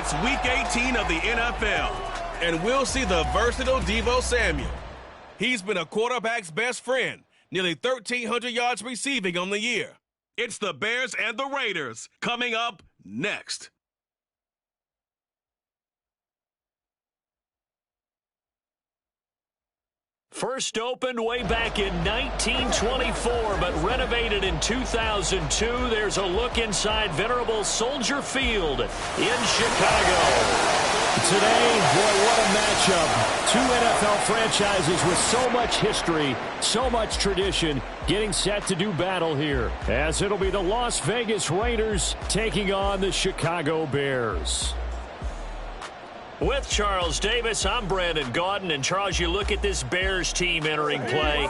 It's Week 18 of the NFL, and we'll see the versatile Deebo Samuel. He's been a quarterback's best friend, nearly 1,300 yards receiving on the year. It's the Bears and the Raiders coming up next. First opened way back in 1924, but renovated in 2002. There's a look inside venerable Soldier Field in Chicago. Today, boy, what a matchup. Two NFL franchises with so much history, so much tradition, getting set to do battle here, as it'll be the Las Vegas Raiders taking on the Chicago Bears. With Charles Davis, I'm Brandon Gaudin. And, Charles, you look at this Bears team entering play.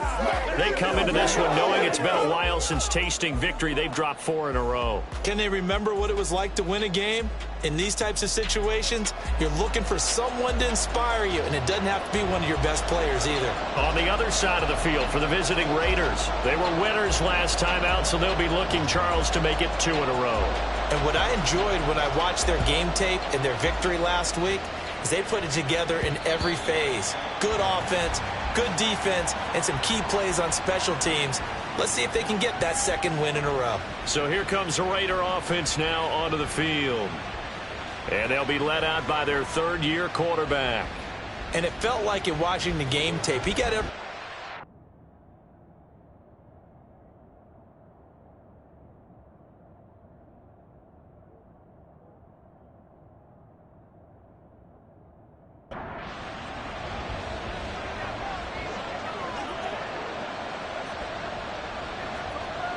They come into this one knowing it's been a while since tasting victory. They've dropped 4 in a row. Can they remember what it was like to win a game? In these types of situations, you're looking for someone to inspire you, and it doesn't have to be one of your best players either. On the other side of the field for the visiting Raiders, they were winners last time out, so they'll be looking, Charles, to make it 2 in a row. And what I enjoyed when I watched their game tape and their victory last week is they put it together in every phase. Good offense, good defense, and some key plays on special teams. Let's see if they can get that second win in a row. So here comes the Raider offense now onto the field. And they'll be led out by their third-year quarterback. And it felt like in watching the game tape, he got every...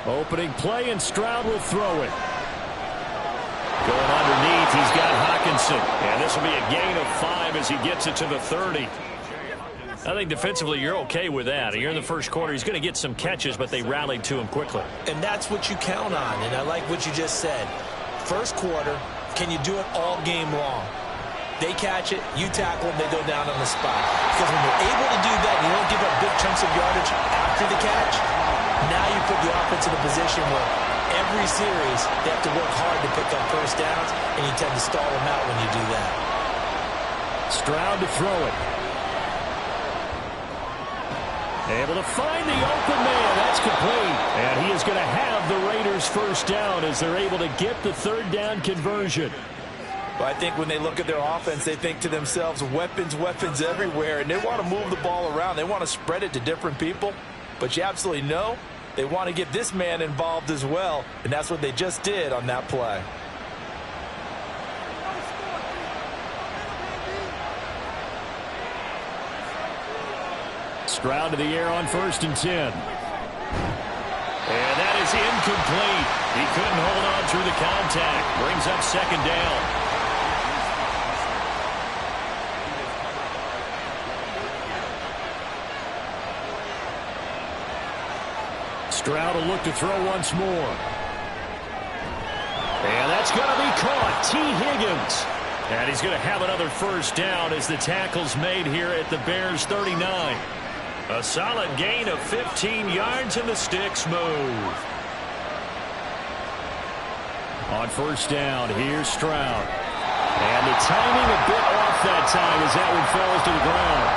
Opening play, and Stroud will throw it. Going underneath, he's got Hockenson. And this will be a gain of 5 as he gets it to the 30. I think defensively you're okay with that. Here in the first quarter, he's going to get some catches, but they rallied to him quickly. And that's what you count on, and I like what you just said. First quarter, can you do it all game long? They catch it, you tackle them, they go down on the spot. Because when you're able to do that, you don't give up big chunks of yardage after the catch. Now you put the offense in a position where every series they have to work hard to pick up first downs, and you tend to stall them out when you do that. Stroud to throw it. Able to find the open man. That's complete. And he is going to have the Raiders first down as they're able to get the third down conversion. Well, I think when they look at their offense, they think to themselves, weapons, weapons everywhere, and they want to move the ball around. They want to spread it to different people. But you absolutely know they want to get this man involved as well, and that's what they just did on that play. Stroud to the air on 1st and 10. And that is incomplete. He couldn't hold on through the contact. Brings up 2nd down. Stroud will look to throw once more. And that's going to be caught. T. Higgins. And he's going to have another first down as the tackle's made here at the Bears 39. A solid gain of 15 yards, and the sticks move. On 1st down, here's Stroud. And the timing a bit off that time as that one falls to the ground.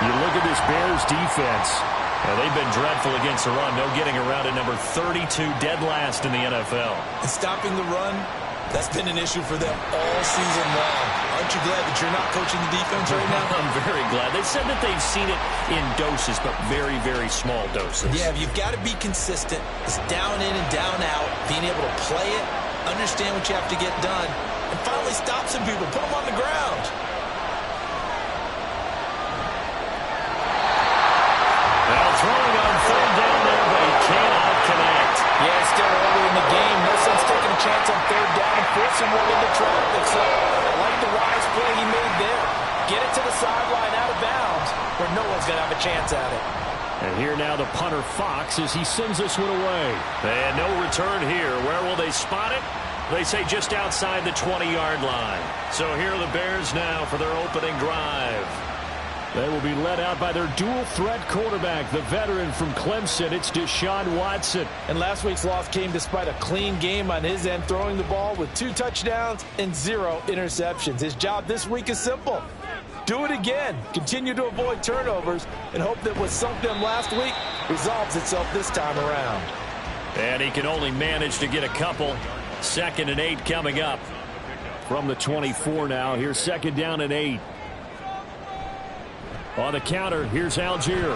You look at this Bears defense. And they've been dreadful against the run. No getting around at number 32, dead last in the NFL. And stopping the run, that's been an issue for them all season long. Aren't you glad that you're not coaching the defense right now? I'm very glad. They said that they've seen it in doses, but very, very small doses. Yeah, you've got to be consistent. It's down in and down out, being able to play it, understand what you have to get done, and finally stop some people, put them on the ground. Throwing on 3rd down there, but he cannot connect. Yeah, it's still early in the game. No sense taking a chance on 3rd down and forcing one into traffic. So I like the wise play he made there. Get it to the sideline out of bounds where no one's going to have a chance at it. And here now the punter Fox as he sends this one away. And no return here. Where will they spot it? They say just outside the 20-yard line. So here are the Bears now for their opening drive. They will be led out by their dual-threat quarterback, the veteran from Clemson. It's Deshaun Watson. And last week's loss came despite a clean game on his end, throwing the ball with 2 touchdowns and 0 interceptions. His job this week is simple. Do it again. Continue to avoid turnovers and hope that what sunk them last week resolves itself this time around. And he can only manage to get a couple. 2nd and 8 coming up. From the 24 now, here's 2nd down and 8. On the counter, here's Algier. And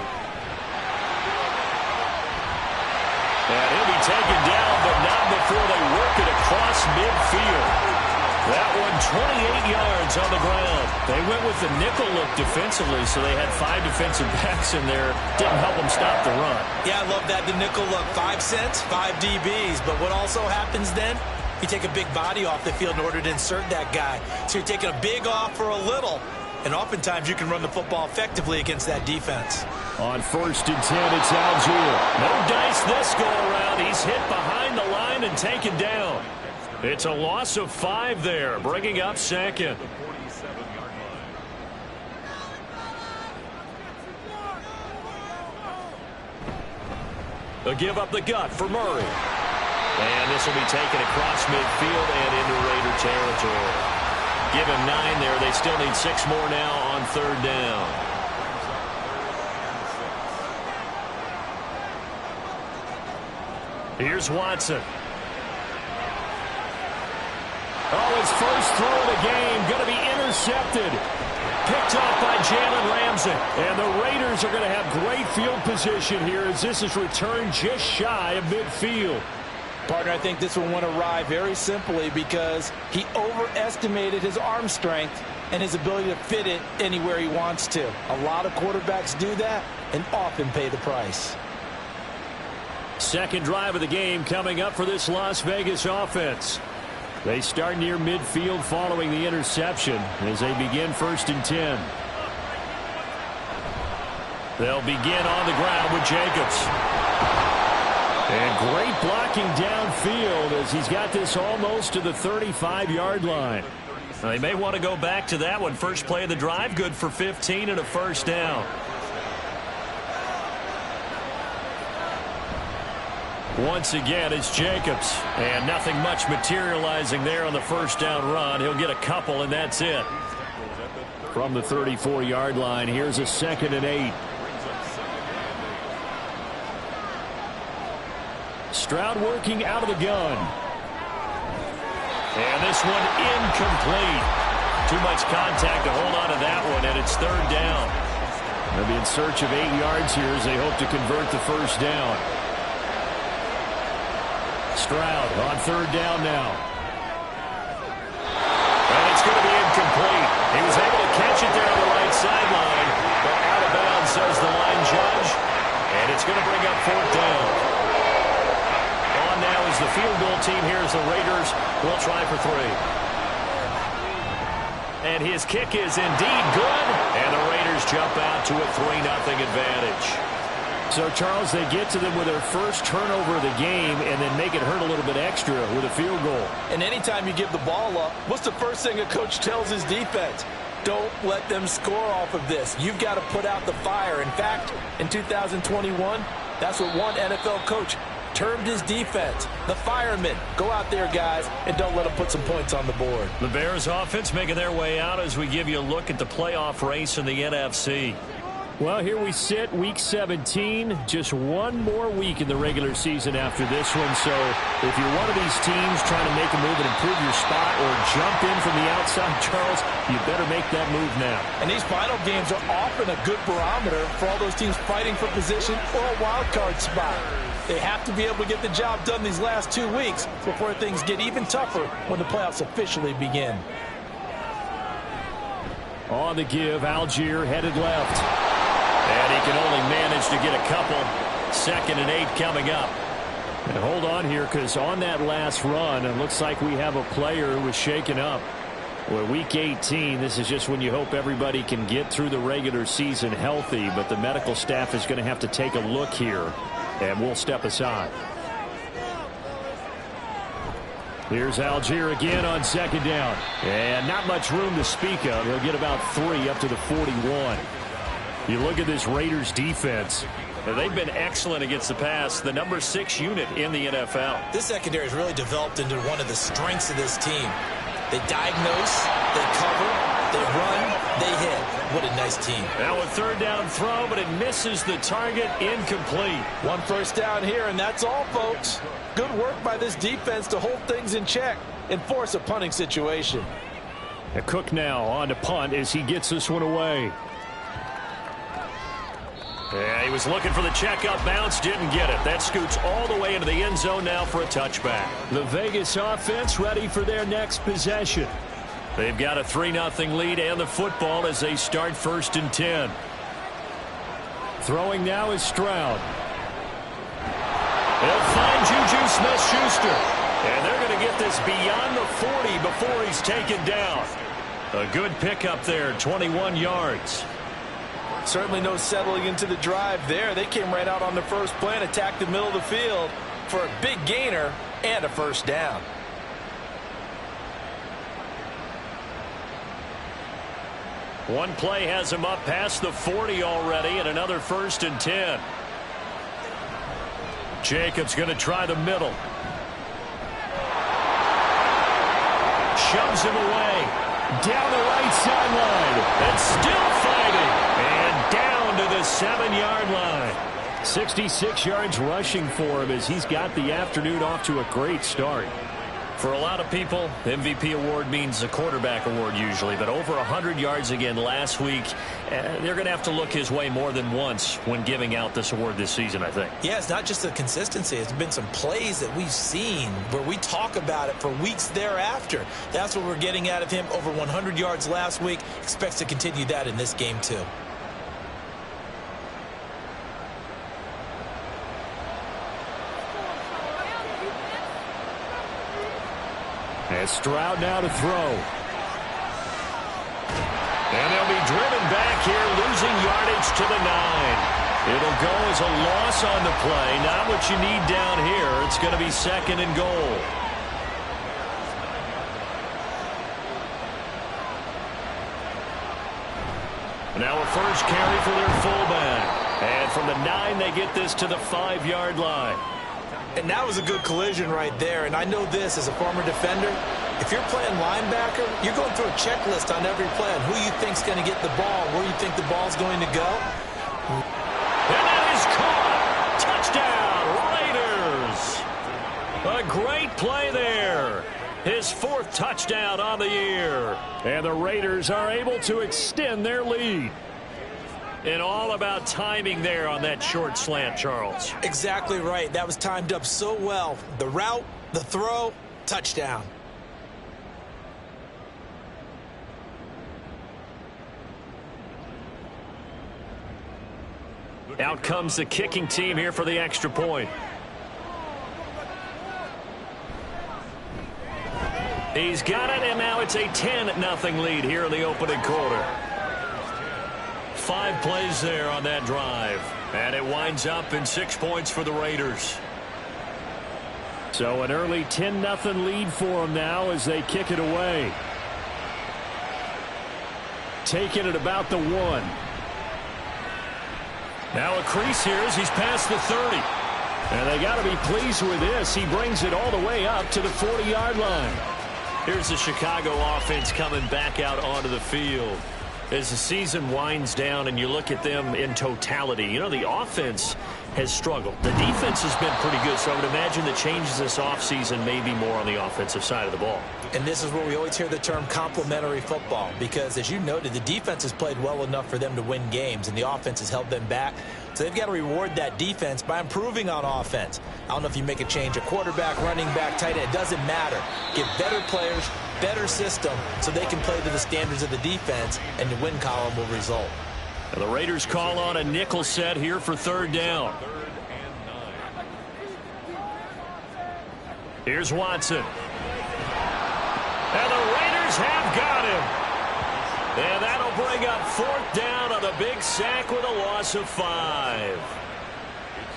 he'll be taken down, but not before they work it across midfield. That one 28 yards on the ground. They went with the nickel look defensively, so they had 5 defensive backs in there. Didn't help them stop the run. Yeah, I love that, the nickel look. 5 cents, 5 DBs. But what also happens then? You take a big body off the field in order to insert that guy. So you're taking a big off for a little. And oftentimes you can run the football effectively against that defense. On 1st and 10, it's Algier. No dice this go-around. He's hit behind the line and taken down. It's a loss of 5 there, bringing up 2nd. A give up the gut for Murray. And this will be taken across midfield and into Raider territory. Give him 9 there. They still need 6 more now on 3rd down. Here's Watson. Oh, his first throw of the game going to be intercepted. Picked off by Jalen Ramsey. And the Raiders are going to have great field position here as this is returned just shy of midfield. Partner, I think this one went awry very simply because he overestimated his arm strength and his ability to fit it anywhere he wants to. A lot of quarterbacks do that and often pay the price. 2nd drive of the game coming up for this Las Vegas offense. They start near midfield following the interception as they begin 1st and 10. They'll begin on the ground with Jacobs. And great blocking downfield as he's got this almost to the 35-yard line. They may want to go back to that one. First play of the drive, good for 15 and a 1st down. Once again, it's Jacobs. And nothing much materializing there on the 1st down run. He'll get a couple, and that's it. From the 34-yard line, here's a 2nd and 8. Stroud working out of the gun. And this one incomplete. Too much contact to hold on to that one, and it's 3rd down. They'll be in search of 8 yards here as they hope to convert the 1st down. Stroud on 3rd down now. And it's going to be incomplete. He was able to catch it there on the right sideline, but out of bounds, says the line judge. And it's going to bring up 4th down. On now is the field goal team here as the Raiders will try for 3. And his kick is indeed good. And the Raiders jump out to a 3-0 advantage. So, Charles, they get to them with their first turnover of the game and then make it hurt a little bit extra with a field goal. And anytime you give the ball up, what's the first thing a coach tells his defense? Don't let them score off of this. You've got to put out the fire. In fact, in 2021, that's what one NFL coach termed his defense, the firemen. Go out there, guys, and don't let them put some points on the board. The Bears offense making their way out as we give you a look at the playoff race in the NFC. Well, here we sit, Week 17. Just one more week in the regular season after this one. So if you're one of these teams trying to make a move and improve your spot or jump in from the outside, Charles, you better make that move now. And these final games are often a good barometer for all those teams fighting for position or a wild card spot. They have to be able to get the job done these last 2 weeks before things get even tougher when the playoffs officially begin. On the give, Algier headed left. And he can only manage to get a couple. 2nd and 8 coming up. And hold on here, because on that last run, it looks like we have a player who was shaken up. Well, Week 18, this is just when you hope everybody can get through the regular season healthy, but the medical staff is going to have to take a look here, and we'll step aside. Here's Algier again on 2nd down. And not much room to speak of. He'll get about 3 up to the 41. You look at this Raiders defense. They've been excellent against the pass, the number 6 unit in the NFL. This secondary has really developed into one of the strengths of this team. They diagnose, they cover, they run, they hit. What a nice team. Now a third down throw, but it misses the target, incomplete. One first down here, and that's all, folks. Good work by this defense to hold things in check and force a punting situation. Cook now on to punt as he gets this one away. Yeah, he was looking for the check-up bounce, didn't get it. That scoots all the way into the end zone now for a touchback. The Vegas offense ready for their next possession. They've got a 3-0 lead and the football as they start 1st and 10. Throwing now is Stroud. They'll find Juju Smith-Schuster. And they're going to get this beyond the 40 before he's taken down. A good pickup there, 21 yards. Certainly no settling into the drive there. They came right out on the first play and attacked the middle of the field for a big gainer and a first down. One play has him up past the 40 already, and another 1st and 10. Jacobs going to try the middle. Shoves him away. Down the right sideline. And still fighting. And down to the 7-yard line. 66 yards rushing for him as he's got the afternoon off to a great start. For a lot of people, MVP award means a quarterback award usually, but over 100 yards again last week. They're going to have to look his way more than once when giving out this award this season, I think. Yeah, it's not just the consistency. It's been some plays that we've seen where we talk about it for weeks thereafter. That's what we're getting out of him. Over 100 yards last week. Expects to continue that in this game, too. And Stroud now to throw. And they'll be driven back here, losing yardage to the 9. It'll go as a loss on the play. Not what you need down here. It's going to be 2nd and goal. Now a first carry for their fullback. And from the 9, they get this to the 5-yard line. And that was a good collision right there. And I know this as a former defender. If you're playing linebacker, you're going through a checklist on every play on who you think's going to get the ball, where you think the ball's going to go. And that is caught. Touchdown, Raiders. A great play there. His 4th touchdown on the year. And the Raiders are able to extend their lead. And all about timing there on that short slant, Charles. Exactly right. That was timed up so well. The route, the throw, touchdown. Out comes the kicking team here for the extra point. He's got it, and now it's a 10-0 lead here in the opening quarter. 5 plays there on that drive. And it winds up in 6 points for the Raiders. So an early 10-0 lead for them now as they kick it away. Taking it about the 1. Now a crease here as he's past the 30. And they got to be pleased with this. He brings it all the way up to the 40-yard line. Here's the Chicago offense coming back out onto the field. As the season winds down and you look at them in totality, you know, the offense has struggled. The defense has been pretty good, so I would imagine the changes this offseason may be more on the offensive side of the ball. And this is where we always hear the term complementary football, because as you noted, the defense has played well enough for them to win games, and the offense has held them back. So they've got to reward that defense by improving on offense. I don't know if you make a change, a quarterback, running back, tight end, it doesn't matter. Get better players, better system, so they can play to the standards of the defense, and the win column will result. And the Raiders call on a nickel set here for 3rd down. Here's Watson. And the Raiders have got him. And that'll bring up 4th down on the big sack with a loss of 5.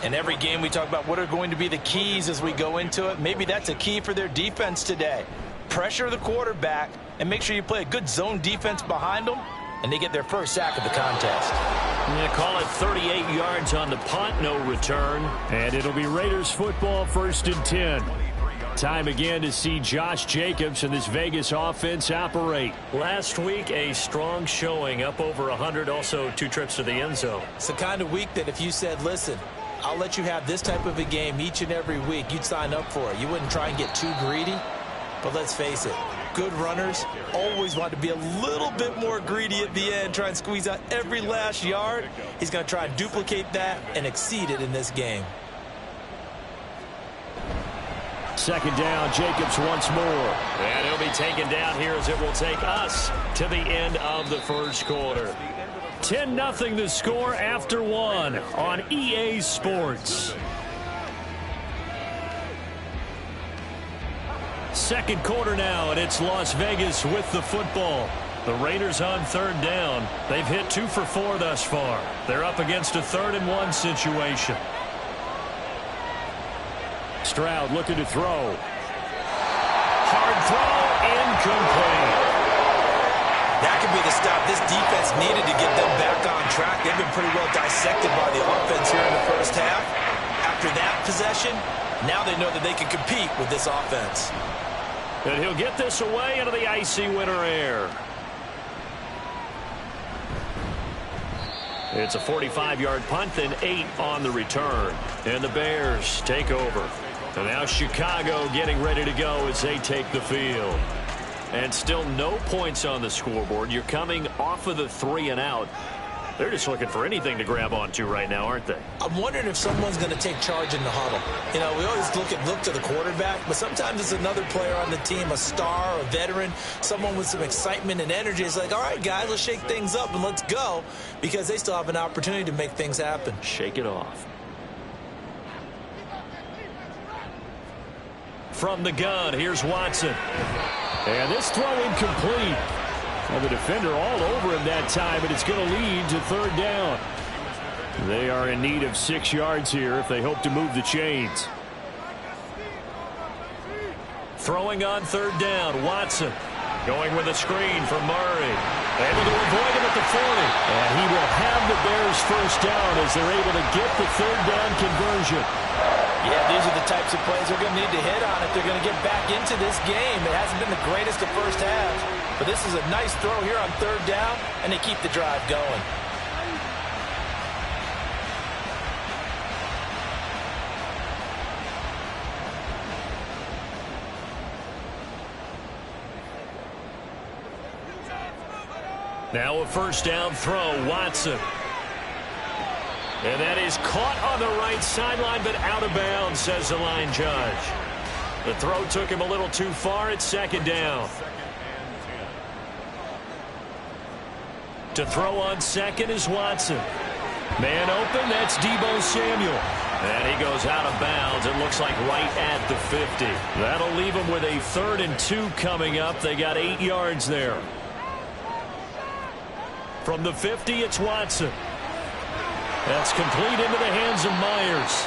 In every game we talk about what are going to be the keys as we go into it. Maybe that's a key for their defense today. Pressure the quarterback and make sure you play a good zone defense behind them. and they get their first sack of the contest. Yeah, call it 38 yards on the punt, no return. And it'll be Raiders football, 1st and 10. Time again to see Josh Jacobs and this Vegas offense operate. Last week, a strong showing, up over 100, also 2 trips to the end zone. It's the kind of week that if you said, listen, I'll let you have this type of a game each and every week, you'd sign up for it. You wouldn't try and get too greedy. But let's face it, good runners always want to be a little bit more greedy at the end, try and squeeze out every last yard. He's going to try and duplicate that and exceed it in this game. 2nd down, Jacobs once more. And he'll be taken down here as it will take us to the end of the first quarter. 10-0 the score after 1 on EA Sports. 2nd quarter now, and it's Las Vegas with the football. The Raiders on 3rd down. They've hit 2 for 4 thus far. They're up against a 3rd and 1 situation. Stroud looking to throw. Hard throw, incomplete. That could be the stop this defense needed to get them back on track. They've been pretty well dissected by the offense here in the first half. After that possession, now they know that they can compete with this offense. And he'll get this away into the icy winter air. It's a 45-yard punt, then 8 on the return. And the Bears take over. And now Chicago getting ready to go as they take the field. And still no points on the scoreboard. You're coming off of the 3 and out. They're just looking for anything to grab onto right now, aren't they? I'm wondering if someone's going to take charge in the huddle. You know, we always look to the quarterback, but sometimes it's another player on the team, a star, a veteran, someone with some excitement and energy. It's like, all right, guys, let's shake things up and let's go, because they still have an opportunity to make things happen. Shake it off. From the gun, here's Watson. And this throw incomplete. And the defender all over him that time, and it's going to lead to 3rd down. They are in need of 6 yards here if they hope to move the chains. Throwing on 3rd down, Watson. Going with a screen from Murray. Able to avoid him at the 40. And he will have the Bears first down as they're able to get the 3rd down conversion. Yeah, these are the types of plays they're going to need to hit on if they're going to get back into this game. It hasn't been the greatest of first halves, but this is a nice throw here on 3rd down, and they keep the drive going. Now a 1st down throw, Watson. And that is caught on the right sideline, but out of bounds, says the line judge. The throw took him a little too far. It's 2nd down. To throw on 2nd is Watson. Man open, that's Deebo Samuel. And he goes out of bounds. It looks like right at the 50. That'll leave him with a 3rd and 2 coming up. They got 8 yards there. From the 50, it's Watson. That's complete into the hands of Myers.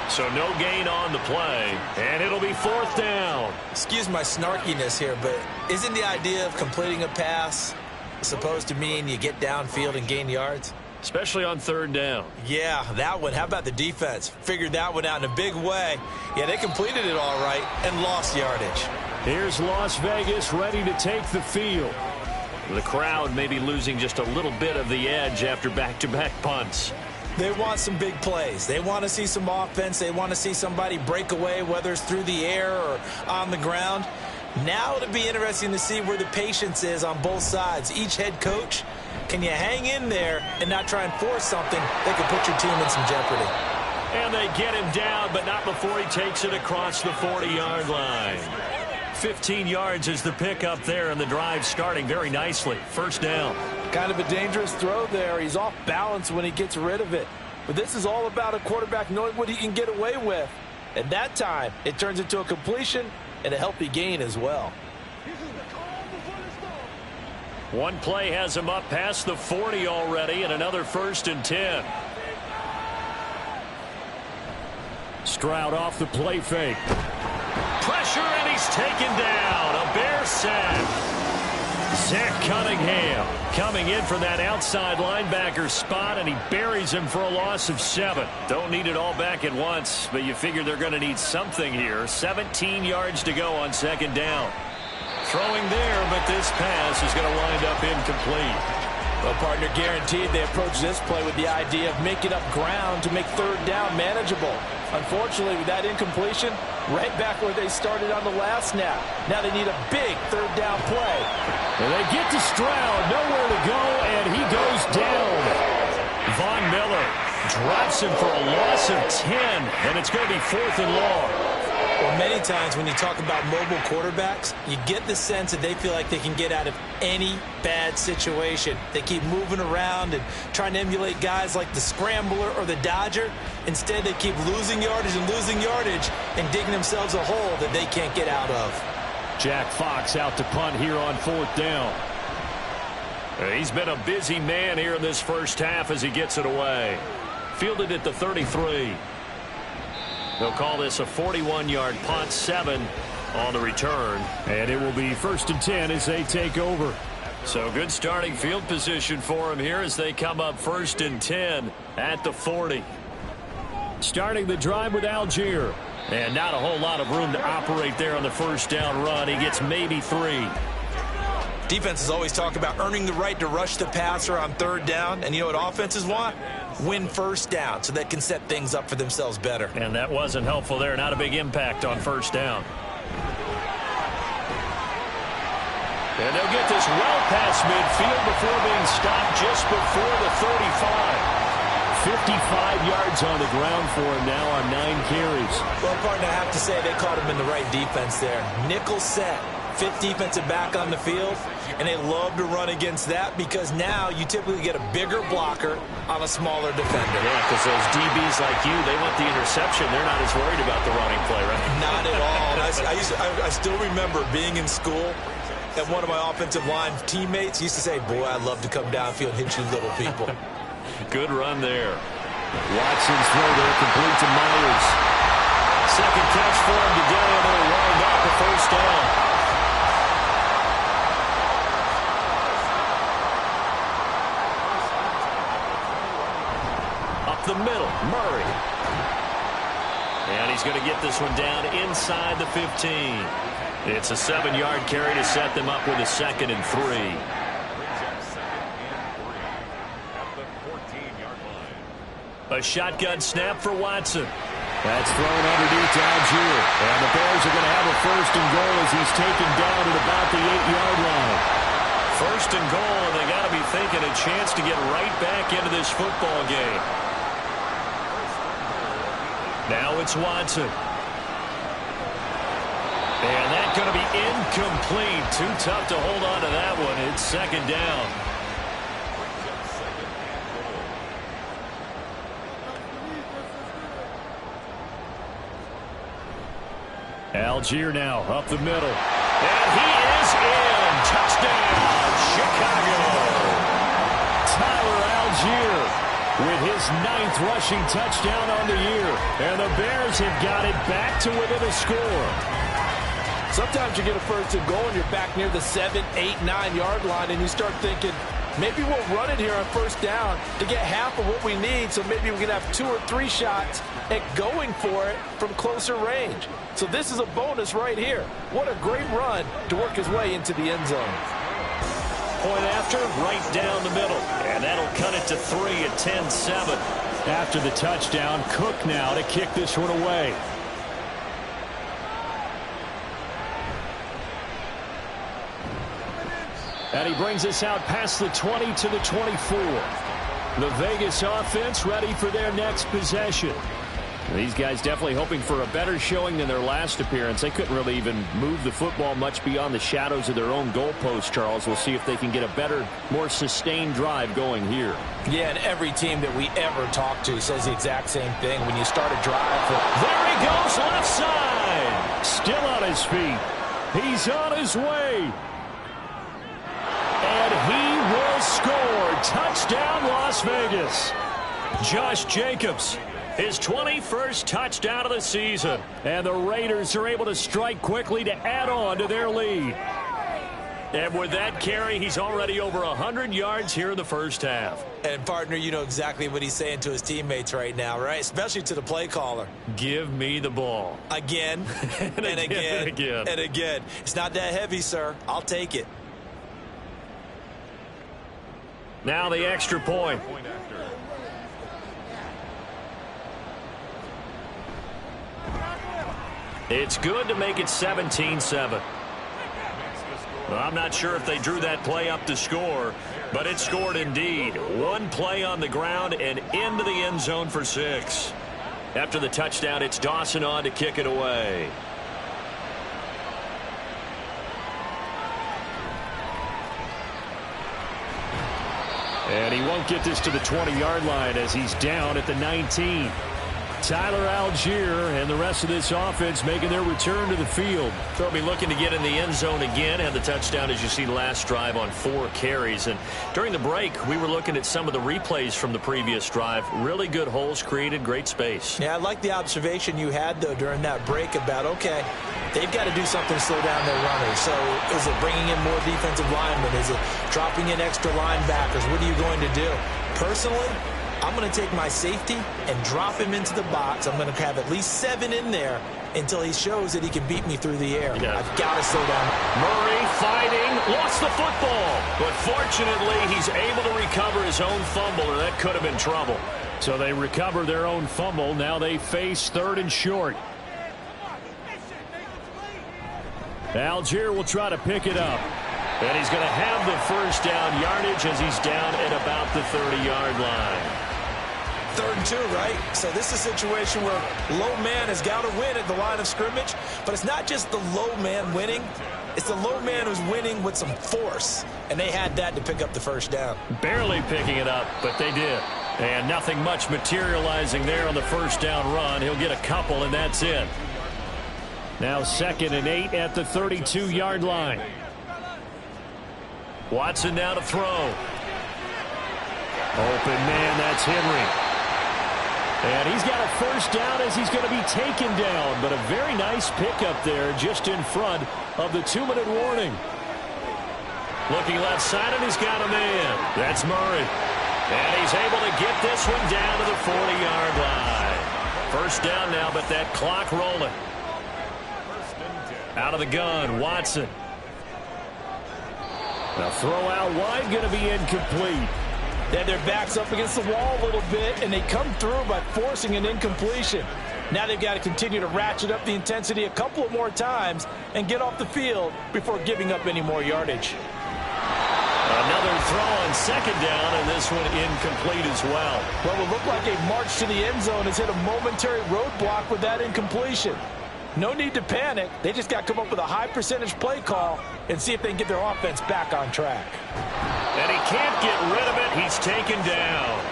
So no gain on the play, and it'll be 4th down. Excuse my snarkiness here, but isn't the idea of completing a pass supposed to mean you get downfield and gain yards? Especially on 3rd down. Yeah, that one. How about the defense? Figured that one out in a big way. Yeah, they completed it all right and lost yardage. Here's Las Vegas ready to take the field. The crowd may be losing just a little bit of the edge after back-to-back punts. They want some big plays. They want to see some offense. They want to see somebody break away, whether it's through the air or on the ground. Now it'll be interesting to see where the patience is on both sides. Each head coach, can you hang in there and not try and force something that could put your team in some jeopardy? And they get him down, but not before he takes it across the 40-yard line. 15 yards is the pickup there, and the drive starting very nicely. 1st down. Kind of a dangerous throw there. He's off balance when he gets rid of it. But this is all about a quarterback knowing what he can get away with. At that time, it turns into a completion and a healthy gain as well. One play has him up past the 40 already, and another 1st and 10. Stroud off the play fake. Pressure, and he's taken down. A Bear sack. Zach Cunningham coming in for that outside linebacker spot, and he buries him for a loss of 7. Don't need it all back at once, but you figure they're going to need something here. 17 yards to go on second down. Throwing there, but this pass is going to wind up incomplete. Well, partner, guaranteed they approach this play with the idea of making up ground to make third down manageable. Unfortunately, with that incompletion, right back where they started on the last snap. Now they need a big third down play. And they get to Stroud, nowhere to go, and he goes down. Von Miller drops him for a loss of 10, and it's going to be 4th and long. Well, many times when you talk about mobile quarterbacks, you get the sense that they feel like they can get out of any bad situation. They keep moving around and trying to emulate guys like the Scrambler or the Dodger. Instead, they keep losing yardage and digging themselves a hole that they can't get out of. Jack Fox out to punt here on 4th down. He's been a busy man here in this first half as he gets it away. Fielded at the 33. They'll call this a 41-yard punt, 7 on the return. And it will be 1st and 10 as they take over. So good starting field position for him here as they come up 1st and 10 at the 40. Starting the drive with Algier. And not a whole lot of room to operate there on the first down run. He gets maybe 3. Defenses always talk about earning the right to rush the passer on third down. And you know what offenses want? Win first down so they can set things up for themselves better. And that wasn't helpful there. Not a big impact on first down. And they'll get this well past midfield before being stopped just before the 35. 55 yards on the ground for him now on 9 carries. Well, partner, I have to say they caught him in the right defense there. Nickel set. 5th defensive back on the field, and they love to run against that because now you typically get a bigger blocker on a smaller defender. Yeah, because those DBs like you, they want the interception. They're not as worried about the running play, right? Not at all. I still remember being in school, and one of my offensive line teammates used to say, boy, I'd love to come downfield and hit you little people. Good run there. Watson's throw there complete to Myers. Second catch for him today, and it'll wind up a first down. The middle, Murray. And he's going to get this one down inside the 15. It's a 7-yard carry to set them up with a 2nd and 3. A shotgun snap for Watson. That's thrown underneath to Algier. And the Bears are going to have a 1st and goal as he's taken down at about the 8-yard line. 1st and goal, and they got to be thinking a chance to get right back into this football game. Now it's Watson. And that's going to be incomplete. Too tough to hold on to that one. It's 2nd down. Algier now up the middle. And he is in. Touchdown, Chicago. Tyler Algier with his 9th rushing touchdown on the year. And the Bears have got it back to within a score. Sometimes you get a 1st and goal and you're back near the 7, 8, 9-yard line and you start thinking, maybe we'll run it here on 1st down to get half of what we need, so maybe we can have 2 or 3 shots at going for it from closer range. So this is a bonus right here. What a great run to work his way into the end zone. Point after, right down the middle. And that'll cut it to 3 at 10-7. After the touchdown, Cook now to kick this one away. And he brings us out past the 20 to the 24. The Vegas offense ready for their next possession. These guys definitely hoping for a better showing than their last appearance. They couldn't really even move the football much beyond the shadows of their own goalpost, Charles. We'll see if they can get a better, more sustained drive going here. Yeah, and every team that we ever talk to says the exact same thing. When you start a drive, there he goes, left side. Still on his feet. He's on his way. And he will score. Touchdown, Las Vegas. Josh Jacobs, his 21st touchdown of the season. And the Raiders are able to strike quickly to add on to their lead. And with that carry, he's already over 100 yards here in the first half. And, partner, you know exactly what he's saying to his teammates right now, right? Especially to the play caller. Give me the ball. Again, and again, and again. It's not that heavy, sir. I'll take it. Now the extra point. It's good to make it 17-7. Well, I'm not sure if they drew that play up to score, but it scored indeed. One play on the ground and into the end zone for 6. After the touchdown, it's Dawson on to kick it away. And he won't get this to the 20-yard line as he's down at the 19. Tyler Algier and the rest of this offense making their return to the field. They'll be looking to get in the end zone again. Had the touchdown, as you see, last drive on 4 carries. And during the break, we were looking at some of the replays from the previous drive. Really good holes created, great space. Yeah, I like the observation you had, though, during that break about, okay, they've got to do something to slow down their runners. So is it bringing in more defensive linemen? Is it dropping in extra linebackers? What are you going to do? Personally, I'm going to take my safety and drop him into the box. I'm going to have at least 7 in there until he shows that he can beat me through the air. Yeah. I've got to slow down. Murray fighting, lost the football. But fortunately, he's able to recover his own fumble, or that could have been trouble. So they recover their own fumble. Now they face 3rd and short. Algier will try to pick it up. And he's going to have the first down yardage as he's down at about the 30-yard line. 3rd and 2, right? So this is a situation where low man has got to win at the line of scrimmage. But it's not just the low man winning. It's the low man who's winning with some force. And they had that to pick up the first down. Barely picking it up, but they did. And nothing much materializing there on the first down run. He'll get a couple, and that's it. Now 2nd and 8 at the 32-yard line. Watson now to throw. Open man, that's Henry. And he's got a first down as he's going to be taken down. But a very nice pickup there just in front of the 2-minute warning. Looking left side, and he's got a man. That's Murray. And he's able to get this one down to the 40-yard line. First down now, but that clock rolling. Out of the gun, Watson. Now throw out wide, going to be incomplete. They had their backs up against the wall a little bit, and they come through by forcing an incompletion. Now they've got to continue to ratchet up the intensity a couple of more times and get off the field before giving up any more yardage. Another throw on 2nd down, and this one incomplete as well. Well, it looked like a march to the end zone has hit a momentary roadblock with that incompletion. No need to panic. They just got to come up with a high percentage play call and see if they can get their offense back on track. And he can't get rid of it. He's taken down.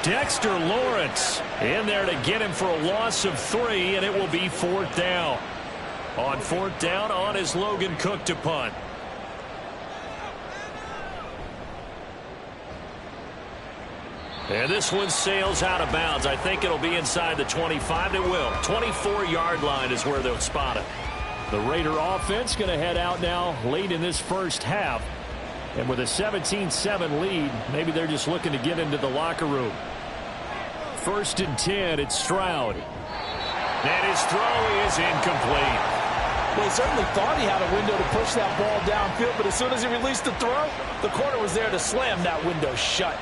Dexter Lawrence in there to get him for a loss of 3, and it will be 4th down. On 4th down, on is Logan Cook to punt. And this one sails out of bounds. I think it'll be inside the 25. It will. 24-yard line is where they'll spot it. The Raider offense going to head out now late in this first half. And with a 17-7 lead, maybe they're just looking to get into the locker room. 1st and 10, it's Stroud. And his throw is incomplete. Well, he certainly thought he had a window to push that ball downfield, but as soon as he released the throw, the corner was there to slam that window shut.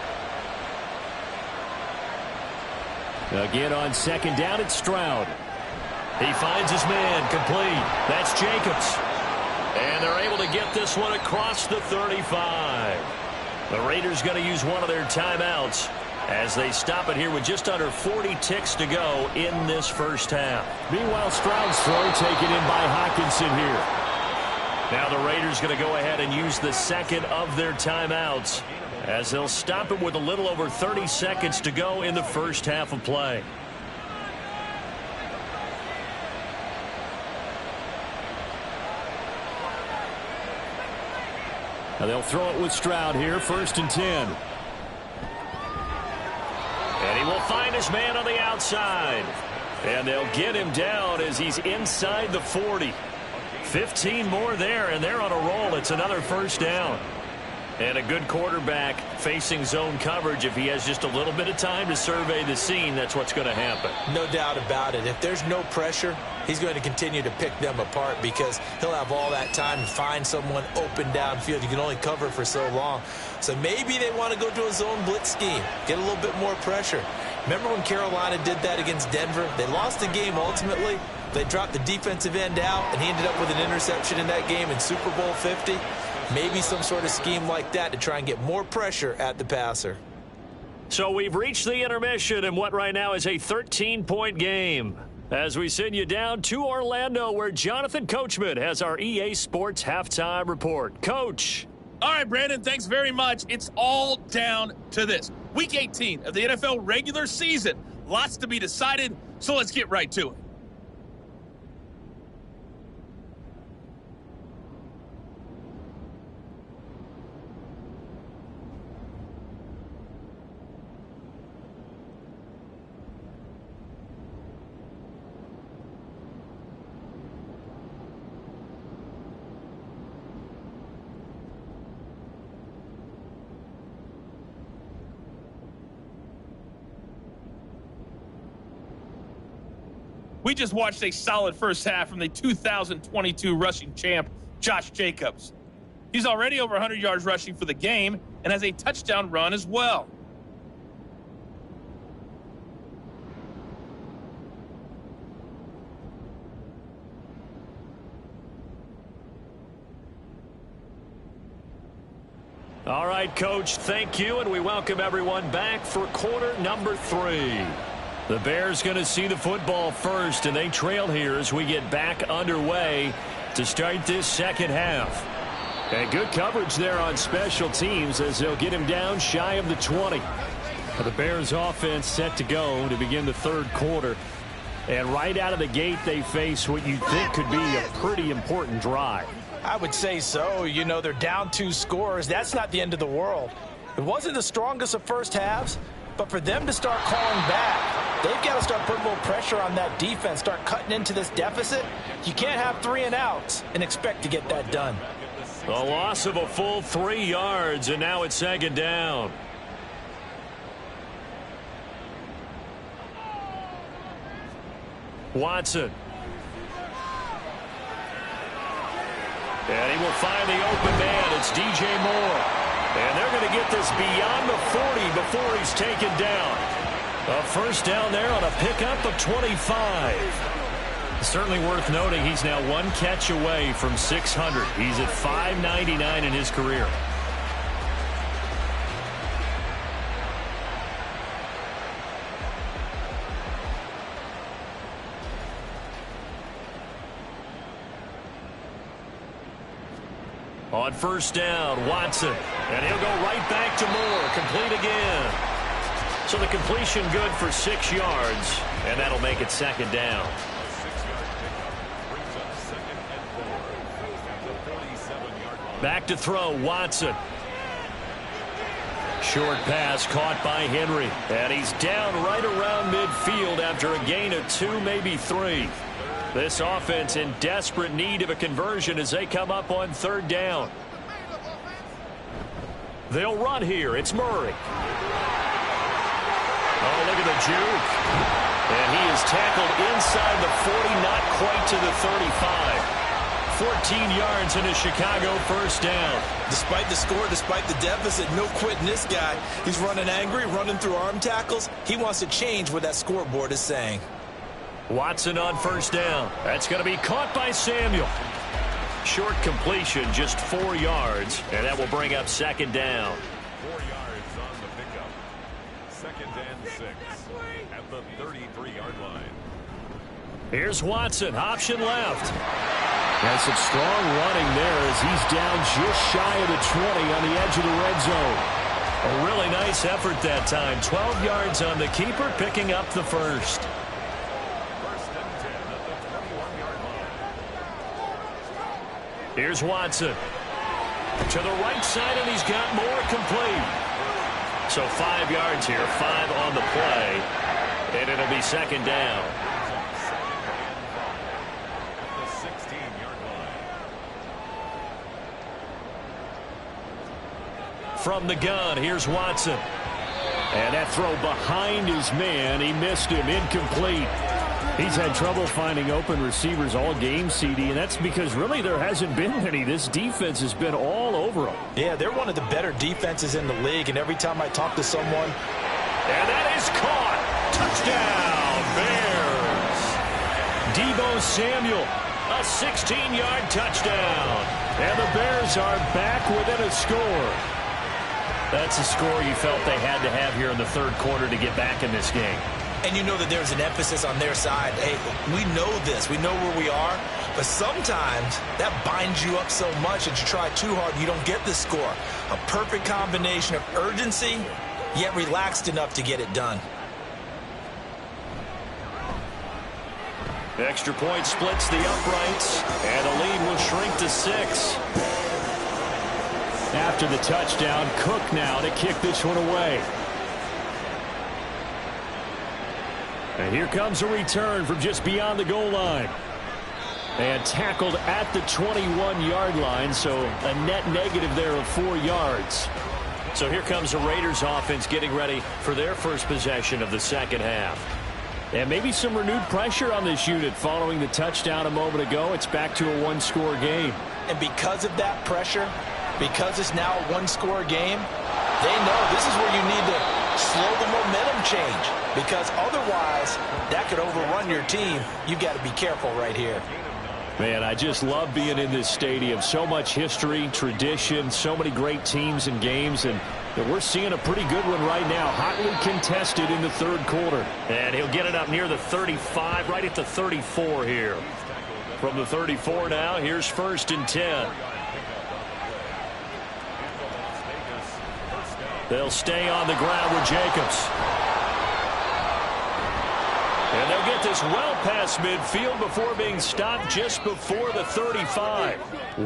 Again on 2nd down, it's Stroud. He finds his man, complete. That's Jacobs. And they're able to get this one across the 35. The Raiders going to use one of their timeouts as they stop it here with just under 40 ticks to go in this first half. Meanwhile, Stroud's throw taken in by Hockenson here. Now the Raiders going to go ahead and use the 2nd of their timeouts as they'll stop it with a little over 30 seconds to go in the first half of play. Now they'll throw it with Stroud here, 1st and 10. And he will find his man on the outside. And they'll get him down as he's inside the 40. 15 more there, and they're on a roll. It's another first down. And a good quarterback facing zone coverage, if he has just a little bit of time to survey the scene, that's what's going to happen. No doubt about it. If there's no pressure, he's going to continue to pick them apart because he'll have all that time to find someone open downfield. You can only cover for so long. So maybe they want to go to a zone blitz scheme, get a little bit more pressure. Remember when Carolina did that against Denver? They lost the game ultimately. They dropped the defensive end out, and he ended up with an interception in that game in Super Bowl 50. Maybe some sort of scheme like that to try and get more pressure at the passer. So we've reached the intermission in what right now is a 13-point game. As we send you down to Orlando, where Jonathan Coachman has our EA Sports Halftime Report. Coach. All right, Brandon, thanks very much. It's all down to this. Week 18 of the NFL regular season. Lots to be decided, so let's get right to it. We just watched a solid first half from the 2022 rushing champ, Josh Jacobs. He's already over 100 yards rushing for the game and has a touchdown run as well. All right, Coach, thank you, and we welcome everyone back for quarter number 3. The Bears going to see the football first, and they trail here as we get back underway to start this second half. And good coverage there on special teams as they'll get him down shy of the 20. The Bears offense set to go to begin the third quarter. And right out of the gate, they face what you think could be a pretty important drive. I would say so. You know, they're down 2 scores. That's not the end of the world. It wasn't the strongest of first halves, but for them to start calling back, they've got to start putting a little pressure on that defense, start cutting into this deficit. You can't have 3 and outs and expect to get that done. A loss of a full 3 yards, and now it's second down. Watson. And he will find the open man. It's DJ Moore. And they're going to get this beyond the 40 before he's taken down. A first down there on a pickup of 25. Certainly worth noting he's now 1 catch away from 600. He's at 599 in his career. On first down, Watson. And he'll go right back to Moore. Complete again. So the completion good for 6 yards. And that'll make it second down. Back to throw, Watson. Short pass caught by Henry. And he's down right around midfield after a gain of 2, maybe 3. This offense in desperate need of a conversion as they come up on third down. They'll run here. It's Murray. Oh, look at the juke. And he is tackled inside the 40, not quite to the 35. 14 yards in a Chicago first down. Despite the score, despite the deficit, no quitting this guy. He's running angry, running through arm tackles. He wants to change what that scoreboard is saying. Watson on first down. That's going to be caught by Samuel. Short completion, just 4 yards, and that will bring up second down. 4 yards on the pickup. Second and 6 at the 33-yard line. Here's Watson, option left. Has some strong running there as he's down just shy of the 20 on the edge of the red zone. A really nice effort that time. 12 yards on the keeper, picking up the first. Here's Watson. To the right side, and he's got more complete. So 5 yards here, 5 on the play. And it'll be second down. The 16-yard line. from the gun. Here's Watson. And that throw behind his man, he missed him, incomplete. He's had trouble finding open receivers all game, CD, and that's because really there hasn't been any. This defense has been all over them. Yeah, they're one of the better defenses in the league, and every time I talk to someone... And that is caught. Touchdown, Bears. Deebo Samuel, a 16-yard touchdown. And the Bears are back within a score. That's a score you felt they had to have here in the third quarter to get back in this game. And you know that there's an emphasis on their side. Hey, we know this. We know where we are. But sometimes that binds you up so much that you try too hard, you don't get the score. A perfect combination of urgency, yet relaxed enough to get it done. The extra point splits the uprights, and the lead will shrink to 6. After the touchdown, Cook now to kick this one away. And here comes a return from just beyond the goal line. And tackled at the 21-yard line, so a net negative there of 4 yards. So here comes the Raiders offense getting ready for their first possession of the second half. And maybe some renewed pressure on this unit following the touchdown a moment ago. It's back to a one-score game. And because of that pressure, because it's now a one-score game, they know this is where you need to slow the momentum change. Because otherwise, that could overrun your team. You've got to be careful right here. Man, I just love being in this stadium. So much history, tradition, so many great teams and games, and we're seeing a pretty good one right now. Hotly contested in the third quarter. And he'll get it up near the 35, right at the 34 here. From the 34 now, here's 1st and 10. They'll stay on the ground with Jacobs. And they'll get this well past midfield before being stopped just before the 35.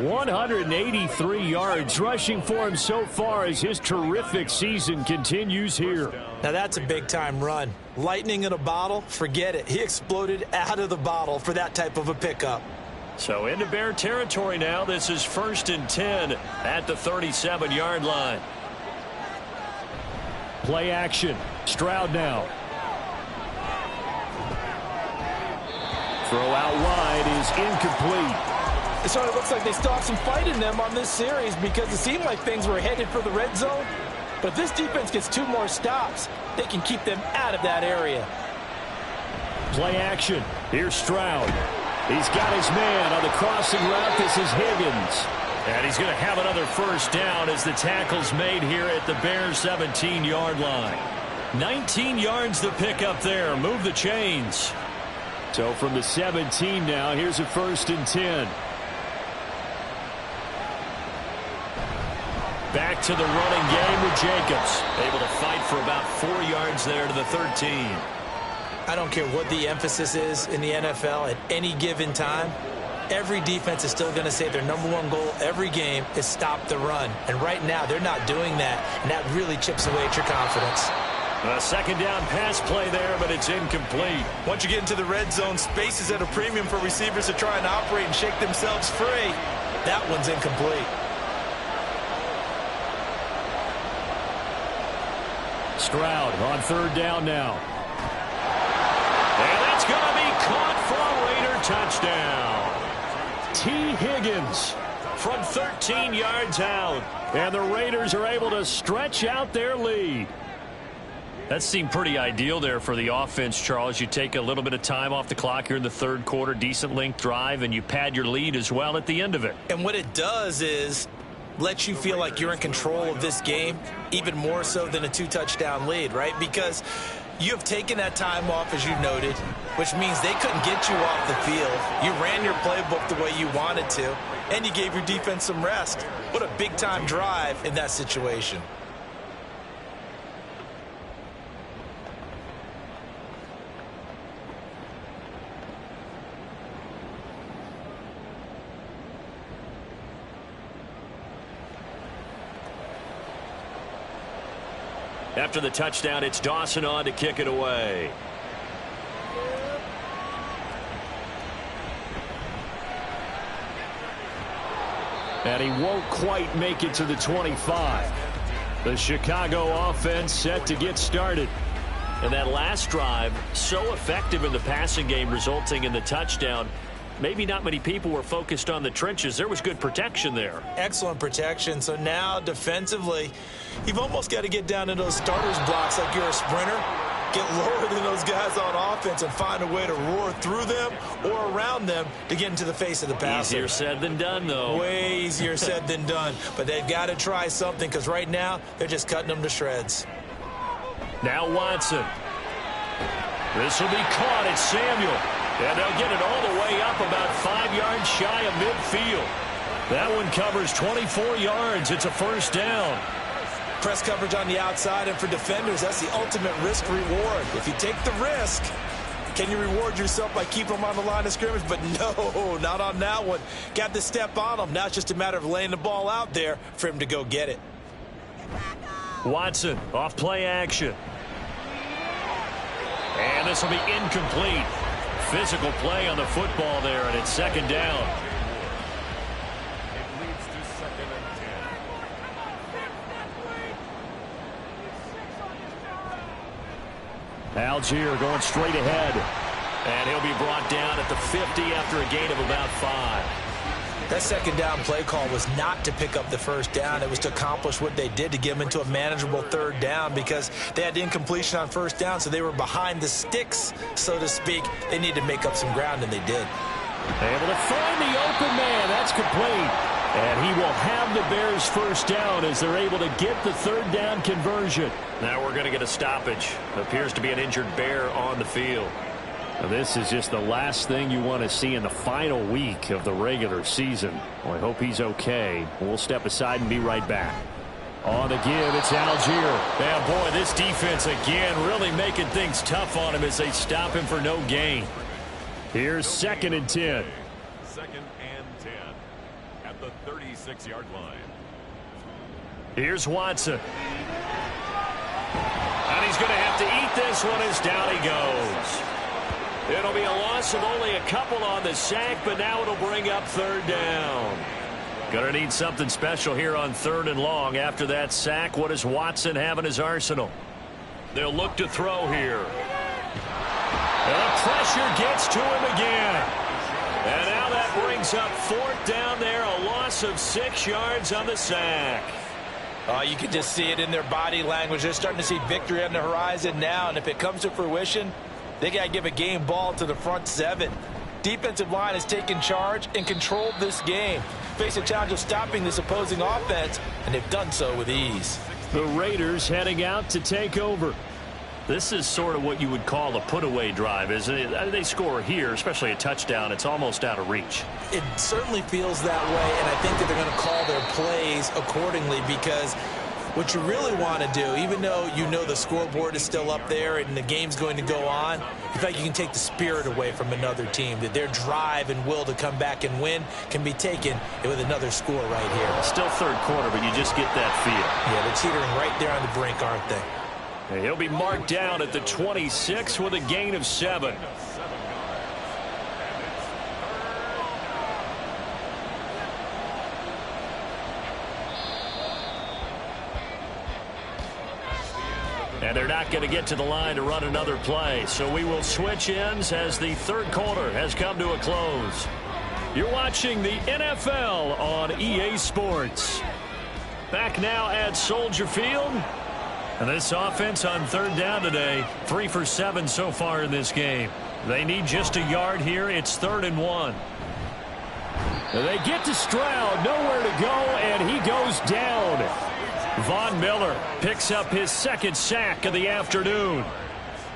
183 yards rushing for him so far as his terrific season continues here. Now that's a big-time run. Lightning in a bottle, forget it. He exploded out of the bottle for that type of a pickup. So into Bear territory now. This is 1st and 10 at the 37-yard line. Play action. Stroud now. Throw out wide is incomplete. So it looks like they still have some fight in them on this series because it seemed like things were headed for the red zone. But if this defense gets 2 more stops, they can keep them out of that area. Play action. Here's Stroud. He's got his man on the crossing route. This is Higgins. And he's going to have another first down as the tackle's made here at the Bears 17-yard line. 19 yards to pick up there. Move the chains. So from the 17 now, here's a 1st and 10. Back to the running game with Jacobs. Able to fight for about 4 yards there to the 13. I don't care what the emphasis is in the NFL at any given time. Every defense is still going to say their #1 goal every game is stop the run. And right now, they're not doing that, and that really chips away at your confidence. A second down pass play there, but it's incomplete. Once you get into the red zone, space is at a premium for receivers to try and operate and shake themselves free. That one's incomplete. Stroud on 3rd down now. And that's going to be caught for a Raider touchdown. T. Higgins from 13 yards out. And the Raiders are able to stretch out their lead. That seemed pretty ideal there for the offense, Charles. You take a little bit of time off the clock here in the third quarter, decent length drive, and you pad your lead as well at the end of it. And what it does is let you feel like you're in control of this game, even more so than a 2-touchdown lead, right? Because you have taken that time off, as you noted, which means they couldn't get you off the field. You ran your playbook the way you wanted to, and you gave your defense some rest. What a big-time drive in that situation. After the touchdown, it's Dawson on to kick it away. And he won't quite make it to the 25. The Chicago offense set to get started. And that last drive, so effective in the passing game, resulting in the touchdown. Maybe not many people were focused on the trenches. There was good protection there. Excellent protection. So now defensively, you've almost got to get down to those starters blocks like you're a sprinter. Get lower than those guys on offense and find a way to roar through them or around them to get into the face of the passer. Easier said than done, though. Way easier said than done. But they've got to try something because right now they're just cutting them to shreds. Now Watson. This will be caught at Samuel. And they'll get it all the way up about 5 yards shy of midfield. That one covers 24 yards. It's a first down. Press coverage on the outside, and for defenders, that's the ultimate risk-reward. If you take the risk, can you reward yourself by keeping them on the line of scrimmage? But no, not on that one. Got to step on them. Now it's just a matter of laying the ball out there for him to go get it. Watson off play action. And this will be incomplete. Physical play on the football there, and it's second down. It leads to 2nd and 10. Algier going straight ahead. And he'll be brought down at the 50 after a gain of about 5. That second down play call was not to pick up the first down. It was to accomplish what they did to get them into a manageable third down because they had incompletion on first down, so they were behind the sticks, so to speak. They needed to make up some ground, and they did. Able to find the open man. That's complete. And he will have the Bears first down as they're able to get the third down conversion. Now we're going to get a stoppage. Appears to be an injured Bear on the field. Now this is just the last thing you want to see in the final week of the regular season. Well, I hope he's okay. We'll step aside and be right back. On the give, it's Algier. Man, boy, this defense again really making things tough on him as they stop him for no gain. Here's 2nd and 10. 2nd and 10 at the 36-yard line. Here's Watson. And he's going to have to eat this one as down he goes. It'll be a loss of only a couple on the sack, but now it'll bring up third down. Going to need something special here on 3rd and long. After that sack, what does Watson have in his arsenal? They'll look to throw here. And the pressure gets to him again. And now that brings up 4th down there, a loss of 6 yards on the sack. You can just see it in their body language. They're starting to see victory on the horizon now, and if it comes to fruition, they got to give a game ball to the front 7. Defensive line has taken charge and controlled this game. Face a challenge of stopping this opposing offense, and they've done so with ease. The Raiders heading out to take over. This is sort of what you would call a put-away drive, isn't it? They score here, especially a touchdown. It's almost out of reach. It certainly feels that way, and I think that they're going to call their plays accordingly because what you really want to do, even though you know the scoreboard is still up there and the game's going to go on, in fact, you can take the spirit away from another team, that their drive and will to come back and win can be taken with another score right here. Still 3rd quarter, but you just get that feel. Yeah, they're teetering right there on the brink, aren't they? And he'll be marked down at the 26 with a gain of 7. And they're not going to get to the line to run another play. So we will switch ends as the 3rd quarter has come to a close. You're watching the NFL on EA Sports. Back now at Soldier Field. And this offense on 3rd down today, 3 for 7 so far in this game. They need just a yard here. It's 3rd and 1. And they get to Stroud, nowhere to go, and he goes down. Von Miller picks up his 2nd sack of the afternoon.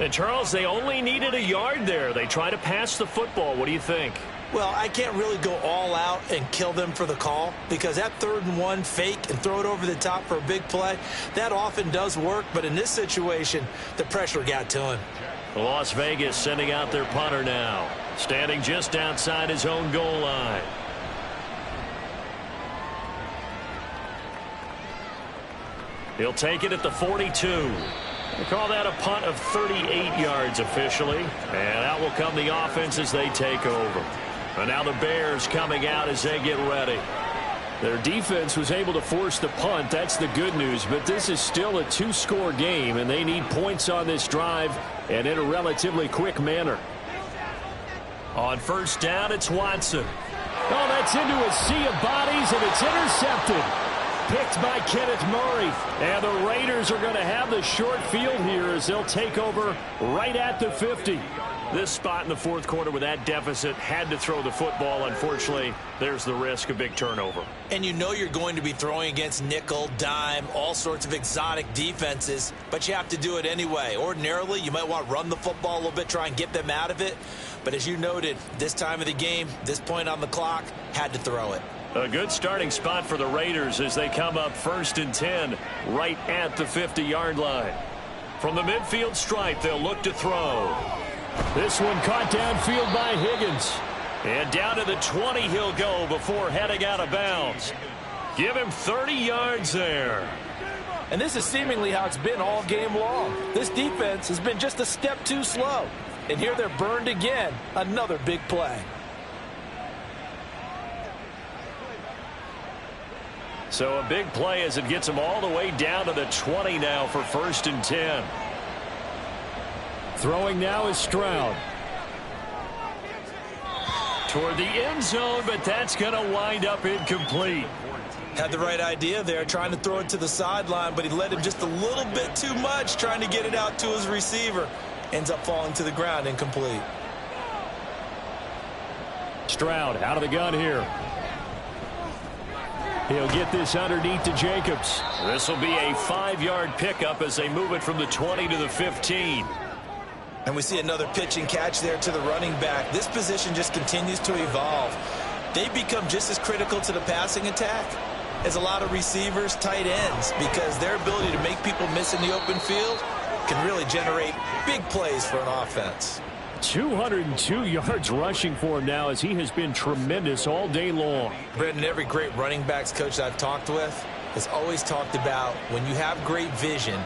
And, Charles, they only needed a yard there. They try to pass the football. What do you think? Well, I can't really go all out and kill them for the call because that 3rd and 1 fake and throw it over the top for a big play, that often does work. But in this situation, the pressure got to him. Las Vegas sending out their punter now, standing just outside his own goal line. He'll take it at the 42. They call that a punt of 38 yards officially. And out will come the offense as they take over. And now the Bears coming out as they get ready. Their defense was able to force the punt. That's the good news. But this is still a two-score game, and they need points on this drive and in a relatively quick manner. On first down, it's Watson. Oh, that's into a sea of bodies, and it's intercepted. Picked by Kenneth Murray. And the Raiders are going to have the short field here as they'll take over right at the 50. This spot in the fourth quarter with that deficit had to throw the football. Unfortunately, there's the risk of big turnover. And you know you're going to be throwing against nickel, dime, all sorts of exotic defenses, but you have to do it anyway. Ordinarily, you might want to run the football a little bit, try and get them out of it. But as you noted, this time of the game, this point on the clock, had to throw it. A good starting spot for the Raiders as they come up 1st and 10 right at the 50-yard line. From the midfield stripe, they'll look to throw. This one caught downfield by Higgins. And down to the 20 he'll go before heading out of bounds. Give him 30 yards there. And this is seemingly how it's been all game long. This defense has been just a step too slow. And here they're burned again. Another big play. So a big play as it gets them all the way down to the 20 now for 1st and 10. Throwing now is Stroud. Toward the end zone, but that's going to wind up incomplete. Had the right idea there, trying to throw it to the sideline, but he led him just a little bit too much, trying to get it out to his receiver. Ends up falling to the ground, incomplete. Stroud out of the gun here. He'll get this underneath to Jacobs. This will be a 5-yard pickup as they move it from the 20 to the 15. And we see another pitch and catch there to the running back. This position just continues to evolve. They become just as critical to the passing attack as a lot of receivers, tight ends, because their ability to make people miss in the open field can really generate big plays for an offense. 202 yards rushing for him now as he has been tremendous all day long. Brendan, every great running backs coach I've talked with has always talked about when you have great vision,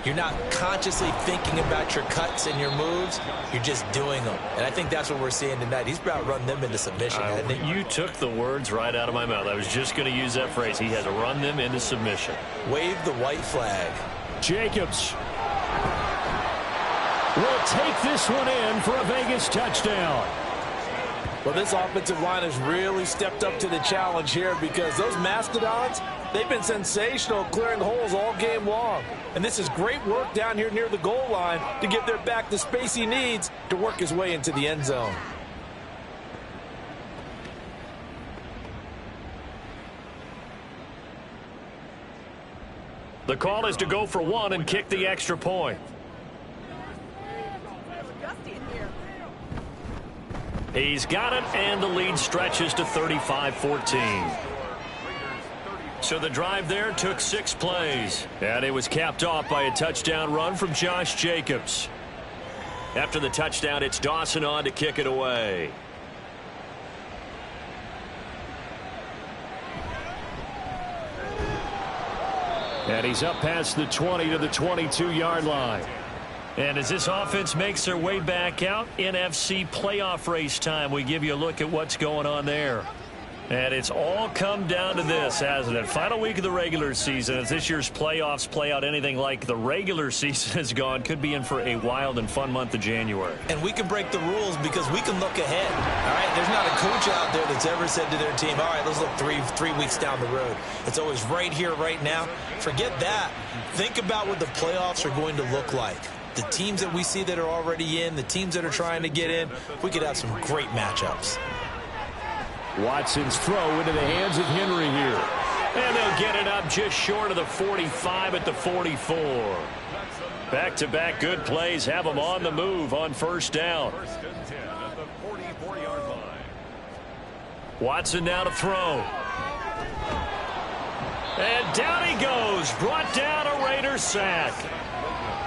you're not consciously thinking about your cuts and your moves. You're just doing them. And I think that's what we're seeing tonight. He's about to run them into submission, hasn't he? You took the words right out of my mouth. I was just going to use that phrase. He has run them into submission. Wave the white flag. Jacobs will take this one in for a Vegas touchdown. Well, this offensive line has really stepped up to the challenge here because those Mastodons, they've been sensational clearing holes all game long. And this is great work down here near the goal line to give their back the space he needs to work his way into the end zone. The call is to go for one and kick the extra point. He's got it, and the lead stretches to 35-14. So the drive there took 6 plays, and it was capped off by a touchdown run from Josh Jacobs. After the touchdown, it's Dawson on to kick it away. And he's up past the 20 to the 22-yard line. And as this offense makes their way back out, NFC playoff race time, we give you a look at what's going on there. And it's all come down to this, hasn't it? Final week of the regular season. As this year's playoffs play out anything like the regular season has gone, could be in for a wild and fun month of January. And we can break the rules because we can look ahead. All right, there's not a coach out there that's ever said to their team, all right, let's look three weeks down the road. It's always right here, right now. Forget that. Think about what the playoffs are going to look like. The teams that we see that are already in, the teams that are trying to get in, we could have some great matchups. Watson's throw into the hands of Henry here. And they'll get it up just short of the 45 at the 44. Back-to-back good plays have them on the move on first down. First and 10 at the 44-yard line. Watson now to throw. And down he goes. Brought down a Raider sack.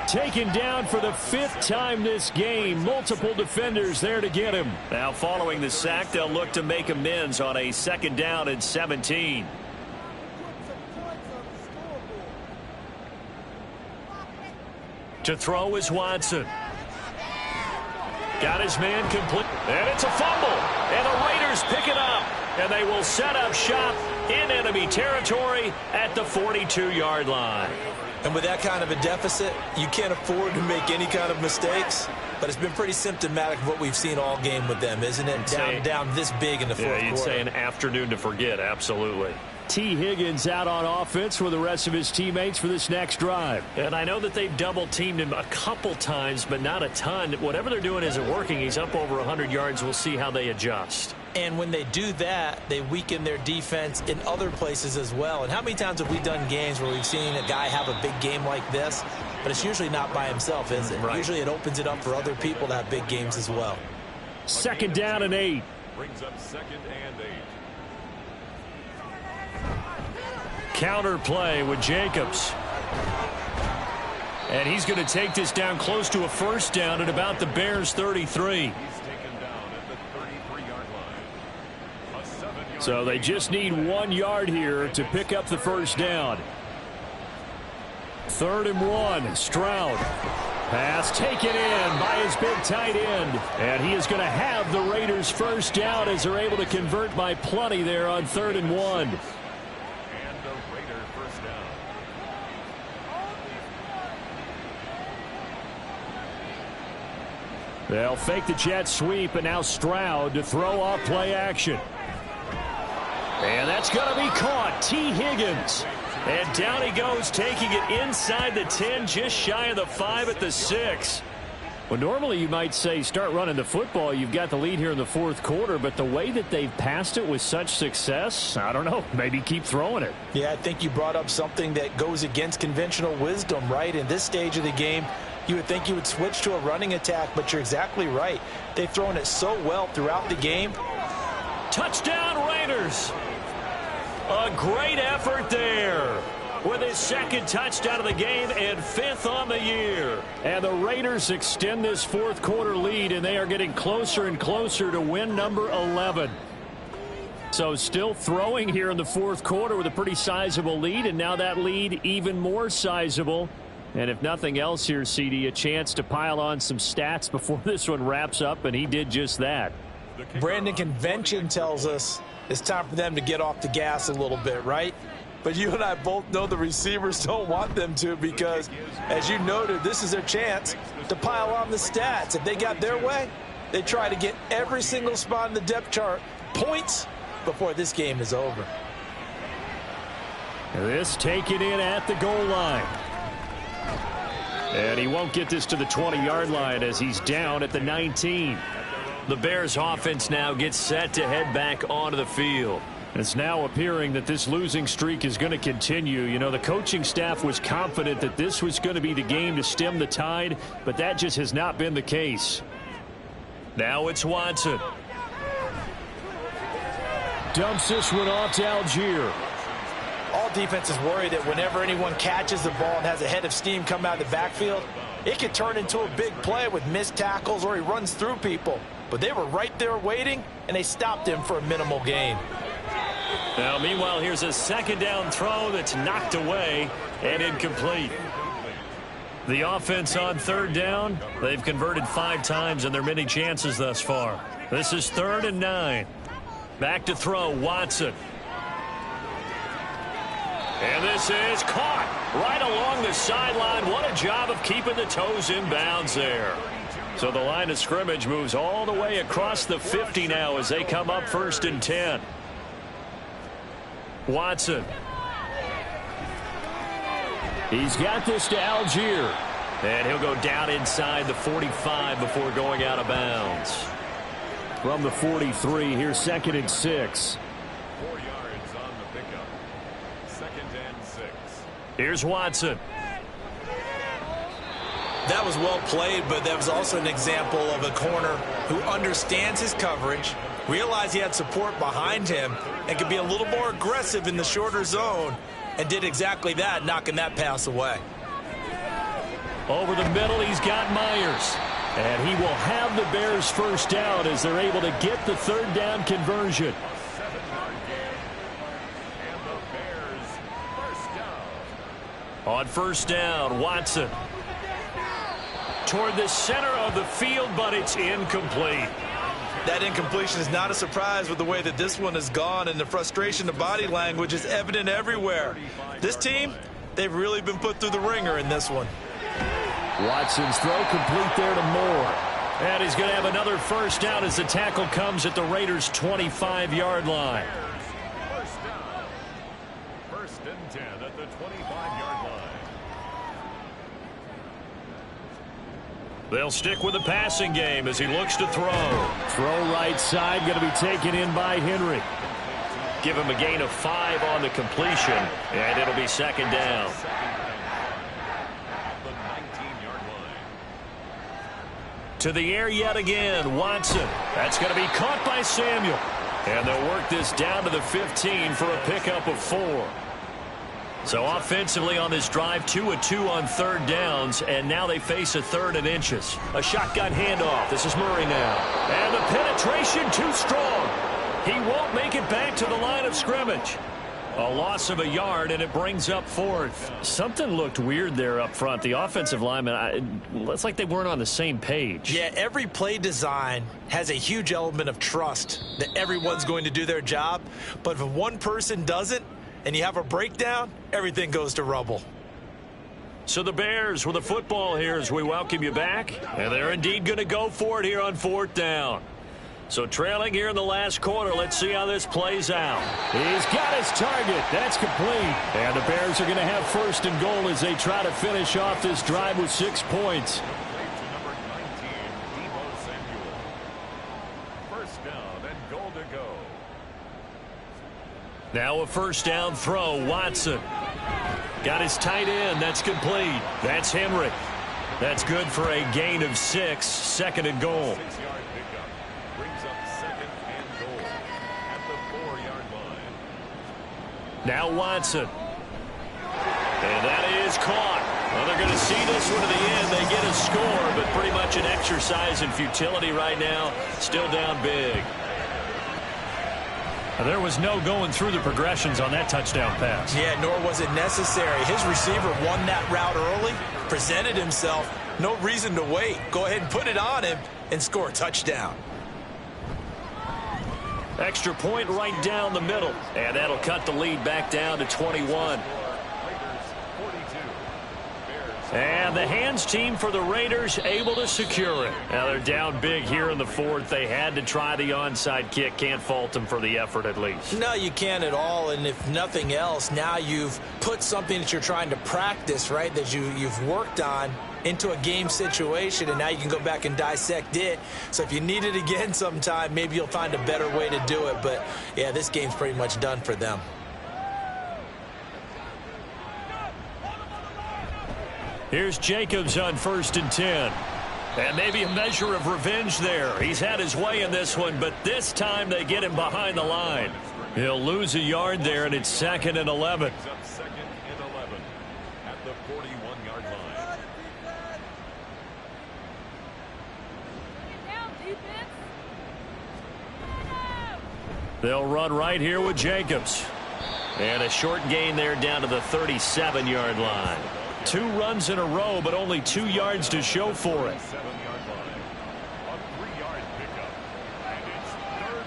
Taken down for the 5th time this game. Multiple defenders there to get him. Now following the sack, they'll look to make amends on a 2nd down and 17. To throw is Watson. Got his man complete. And it's a fumble. And the Raiders pick it up. And they will set up shop in enemy territory at the 42-yard line. And with that kind of a deficit, you can't afford to make any kind of mistakes. But it's been pretty symptomatic of what we've seen all game with them, isn't it? Down this big in the fourth quarter. You'd say an afternoon to forget, absolutely. T. Higgins out on offense with the rest of his teammates for this next drive. And I know that they've double-teamed him a couple times, but not a ton. Whatever they're doing isn't working. He's up over 100 yards. We'll see how they adjust. And when they do that, they weaken their defense in other places as well. And how many times have we done games where we've seen a guy have a big game like this, but it's usually not by himself, is it? Right. Usually it opens it up for other people to have big games as well. 2nd down and 8. Brings up 2nd and 8. Counter play with Jacobs. And he's going to take this down close to a first down at about the Bears' 33. He's taken down at the 33-yard line. A 7-yard So they just need 1 yard here to pick up the first down. 3rd and 1. Stroud. Pass taken in by his big tight end. And he is going to have the Raiders first down as they're able to convert by plenty there on 3rd and 1. and the Raider first down. They'll fake the jet sweep, and now Stroud to throw off play action. And that's going to be caught. T. Higgins. And down he goes, taking it inside the 10, just shy of the 5 at the 6. Well, normally you might say start running the football. You've got the lead here in the fourth quarter, but the way that they've passed it with such success, I don't know, maybe keep throwing it. Yeah, I think you brought up something that goes against conventional wisdom, right? In this stage of the game, you would think you would switch to a running attack, but you're exactly right. They've thrown it so well throughout the game. Touchdown Raiders. A great effort there with his 2nd touchdown of the game and 5th on the year. And the Raiders extend this fourth quarter lead, and they are getting closer and closer to win number 11. So still throwing here in the fourth quarter with a pretty sizable lead, and now that lead even more sizable. And if nothing else here, CD, a chance to pile on some stats before this one wraps up, and he did just that. Brandon, convention tells us it's time for them to get off the gas a little bit, right? But you and I both know the receivers don't want them to, because, as you noted, this is their chance to pile on the stats. If they got their way, they try to get every single spot in the depth chart points before this game is over. This taken in at the goal line. And he won't get this to the 20-yard line as he's down at the 19. The Bears offense now gets set to head back onto the field. It's now appearing that this losing streak is going to continue. You know, the coaching staff was confident that this was going to be the game to stem the tide, but that just has not been the case. Now it's Watson. Dumps this one off to Algier. All defenses worry that whenever anyone catches the ball and has a head of steam come out of the backfield, it could turn into a big play with missed tackles or he runs through people. But they were right there waiting, and they stopped him for a minimal gain. Now, meanwhile, here's a 2nd down throw that's knocked away and incomplete. The offense on 3rd down, they've converted 5 times in their many chances thus far. This is 3rd and 9. Back to throw, Watson. And this is caught right along the sideline. What a job of keeping the toes in bounds there. So the line of scrimmage moves all the way across the 50 now as they come up 1st and 10. Watson. He's got this to Algier. And he'll go down inside the 45 before going out of bounds. From the 43, here's 2nd and 6. 4 yards on the pickup. 2nd and 6. Here's Watson. That was well played, but that was also an example of a corner who understands his coverage, realized he had support behind him, and could be a little more aggressive in the shorter zone, and did exactly that, knocking that pass away. Over the middle, he's got Myers. And he will have the Bears first down as they're able to get the 3rd down conversion. 7-yard gain. And the Bears first down. On 1st down, Watson. Toward the center of the field, but it's incomplete. That incompletion is not a surprise with the way that this one has gone, and the frustration, the body language is evident everywhere. This team, they've really been put through the ringer in this one. Watson's throw complete there to Moore. And he's going to have another first down as the tackle comes at the Raiders' 25-yard line. First down. First and 10 at the 25-yard line. They'll stick with the passing game as he looks to throw. Throw right side, going to be taken in by Henry. Give him a gain of 5 on the completion, and it'll be second down. To the air yet again, Watson. That's going to be caught by Samuel. And they'll work this down to the 15 for a pickup of 4. So offensively on this drive, 2 of 2 on third downs, and now they face a third and inches. A shotgun handoff. This is Murray now. And the penetration too strong. He won't make it back to the line of scrimmage. A loss of a yard, and it brings up 4th. Something looked weird there up front. The offensive linemen, it's like they weren't on the same page. Yeah, every play design has a huge element of trust that everyone's going to do their job. But if one person doesn't and you have a breakdown, everything goes to rubble. So the Bears with a football here as we welcome you back. And they're indeed going to go for it here on 4th down. So trailing here in the last quarter, let's see how this plays out. He's got his target. That's complete. And the Bears are going to have first and goal as they try to finish off this drive with 6 points. Number 19, DGFL Samuel. First down and goal to go. Now a first down throw, Watson. Got his tight end. That's complete. That's Henry. That's good for a gain of 6. Second and goal. 6-yard pickup. Brings up second and goal at the 4-yard line. Now Watson. And that is caught. Well, they're going to see this one to the end. They get a score, but pretty much an exercise in futility right now. Still down big. There was no going through the progressions on that touchdown pass. Yeah, nor was it necessary. His receiver won that route early, presented himself. No reason to wait. Go ahead and put it on him and score a touchdown. Extra point right down the middle. And that'll cut the lead back down to 21. And the hands team for the Raiders able to secure it. Now they're down big here in the 4th. They had to try the onside kick. Can't fault them for the effort at least. No, you can't at all. And if nothing else, now you've put something that you're trying to practice, right, that you've worked on into a game situation, and now you can go back and dissect it. So if you need it again sometime, maybe you'll find a better way to do it. But, yeah, this game's pretty much done for them. Here's Jacobs on 1st and 10. And maybe a measure of revenge there. He's had his way in this one, but this time they get him behind the line. He'll lose a yard there, and it's 2nd and 11. Second and 11 at the 41-yard line. They'll run right here with Jacobs. And a short gain there down to the 37-yard line. 2 runs in a row, but only 2 yards to show for it. 7-yard line. A 3-yard pickup. And it's 3rd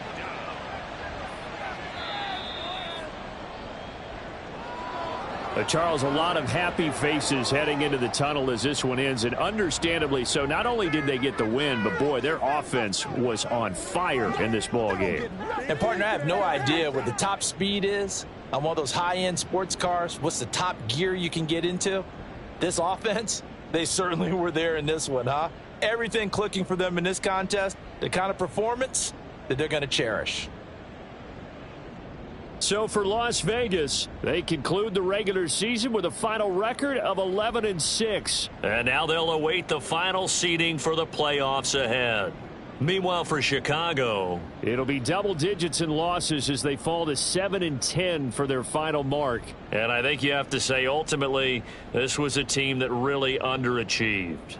down. Charles, a lot of happy faces heading into the tunnel as this one ends, and understandably so. Not only did they get the win, but boy, their offense was on fire in this ball game. And partner, I have no idea what the top speed is on one of those high-end sports cars. What's the top gear you can get into? This offense, they certainly were there in this one, huh? Everything clicking for them in this contest, the kind of performance that they're going to cherish. So for Las Vegas, they conclude the regular season with a final record of 11-6. And now they'll await the final seeding for the playoffs ahead. Meanwhile, for Chicago, it'll be double digits in losses as they fall to 7-10 for their final mark. And I think you have to say, ultimately, this was a team that really underachieved.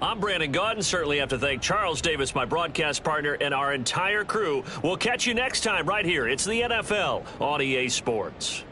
I'm Brandon Gaudin. Certainly have to thank Charles Davis, my broadcast partner, and our entire crew. We'll catch you next time right here. It's the NFL on EA Sports.